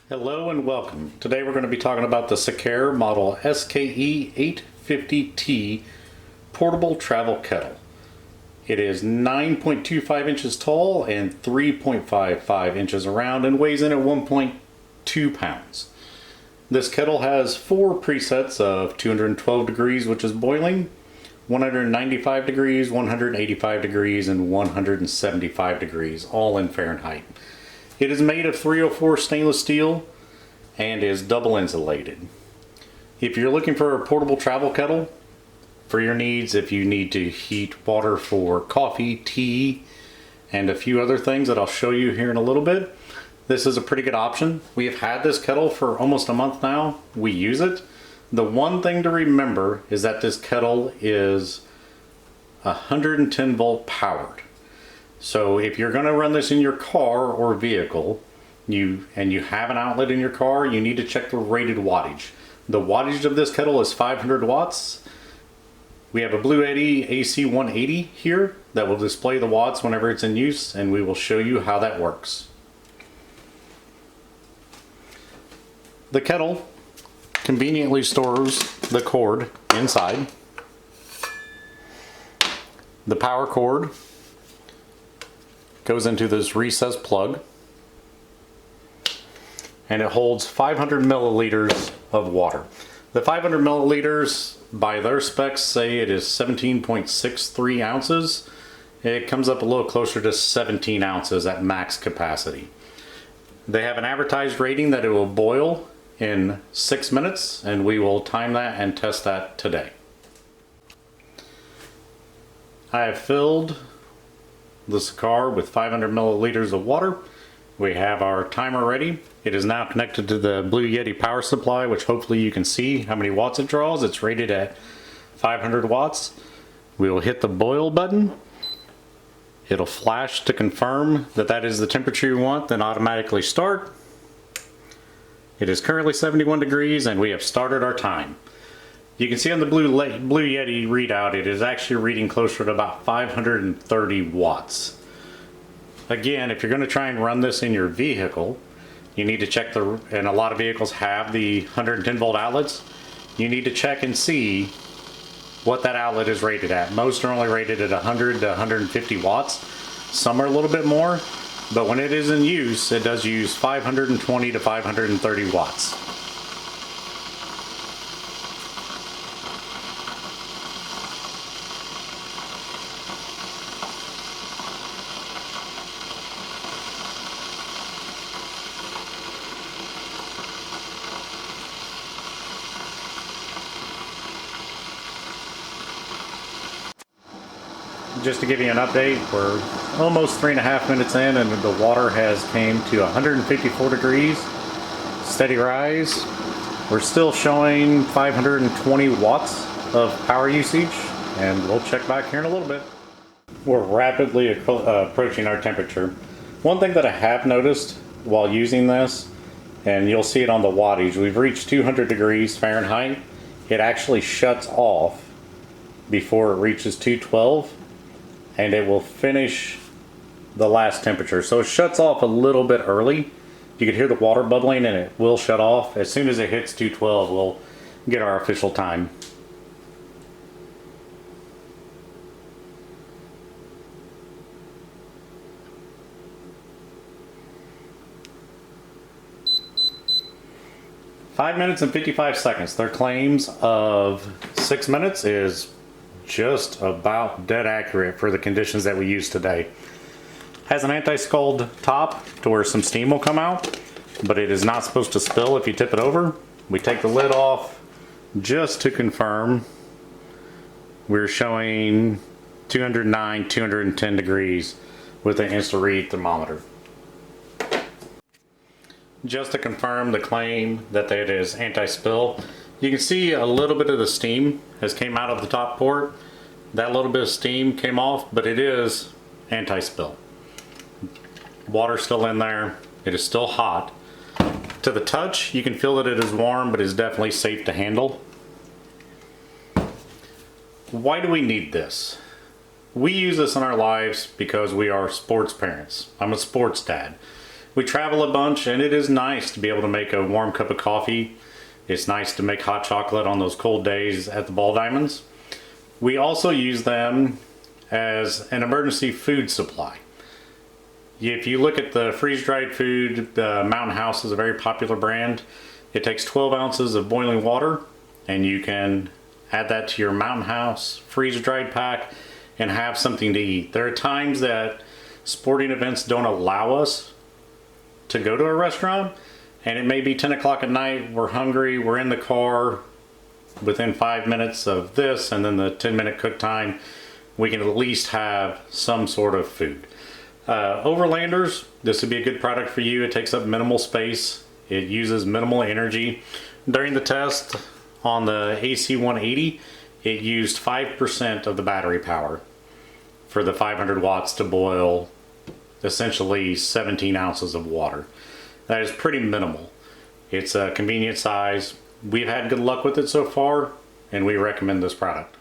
Hello and welcome. Today we're going to be talking about the Sekaer model SKE-850T portable travel kettle. It is 9.25 inches tall and 3.55 inches around and weighs in at 1.2 pounds. This kettle has 4 presets of 212 degrees, which is boiling, 195 degrees, 185 degrees, and 175 degrees, all in Fahrenheit. It is made of 304 stainless steel and is double insulated. If you're looking for a portable travel kettle for your needs, if you need to heat water for coffee, tea, and a few other things that I'll show you here in a little bit, this is a pretty good option. We have had this kettle for almost a month now. We use it. The one thing to remember is that this kettle is 110 volt powered. So if you're going to run this in your car or vehicle, you have an outlet in your car, you need to check the rated wattage. The wattage of this kettle is 500 watts. We have a Bluetti AC180 here that will display the watts whenever it's in use, and we will show you how that works. The kettle conveniently stores the cord inside. The power cord goes into this recessed plug, and it holds 500 milliliters of water. The 500 milliliters, by their specs, say it is 17.63 ounces. It comes up a little closer to 17 ounces at max capacity. They have an advertised rating that it will boil in 6 minutes, and we will time that and test that today. I have filled the Sekaer with 500 milliliters of water. We have our timer ready. It is now connected to the Bluetti power supply, which hopefully you can see how many watts it draws. It's rated at 500 watts. We will hit the boil button. It'll flash to confirm that that is the temperature you want, then automatically start. It is currently 71 degrees and we have started our time. You can see on the Bluetti readout, it is actually reading closer to about 530 watts. Again, if you're going to try and run this in your vehicle, you need to check and a lot of vehicles have the 110 volt outlets. You need to check and see what that outlet is rated at. Most are only rated at 100 to 150 watts. Some are a little bit more, but when it is in use, it does use 520 to 530 watts. Just to give you an update, we're almost 3.5 minutes in and the water has came to 154 degrees. Steady rise. We're still showing 520 watts of power usage, and we'll check back here in a little bit. We're rapidly approaching our temperature. One thing that I have noticed while using this, and you'll see it on the wattage, we've reached 200 degrees Fahrenheit. It actually shuts off before it reaches 212. And it will finish the last temperature. So it shuts off a little bit early. You can hear the water bubbling and it will shut off. As soon as it hits 212, we'll get our official time. Five minutes and 55 seconds. Their claims of 6 minutes is just about dead accurate for the conditions that we use today. Has an anti-scald top to where some steam will come out, but it is not supposed to spill if you tip it over. We take the lid off just to confirm. We're showing 209, 210 degrees with an InstaRead thermometer. Just to confirm the claim that it is anti-spill, you can see a little bit of the steam has came out of the top port. That little bit of steam came off, but it is anti-spill. Water's still in there. It is still hot. To the touch, you can feel that it is warm, but it's definitely safe to handle. Why do we need this? We use this in our lives because we are sports parents. I'm a sports dad. We travel a bunch, and it is nice to be able to make a warm cup of coffee. It's nice to make hot chocolate on those cold days at the Ball Diamonds. We also use them as an emergency food supply. If you look at the freeze-dried food, Mountain House is a very popular brand. It takes 12 ounces of boiling water, and you can add that to your Mountain House freeze-dried pack and have something to eat. There are times that sporting events don't allow us to go to a restaurant, and it may be 10 o'clock at night, we're hungry, we're in the car, within 5 minutes of this and then the 10-minute cook time, we can at least have some sort of food. Overlanders, this would be a good product for you. It takes up minimal space, it uses minimal energy. During the test on the AC180, it used 5% of the battery power for the 500 watts to boil essentially 17 ounces of water. That is pretty minimal. It's a convenient size. We've had good luck with it so far, and we recommend this product.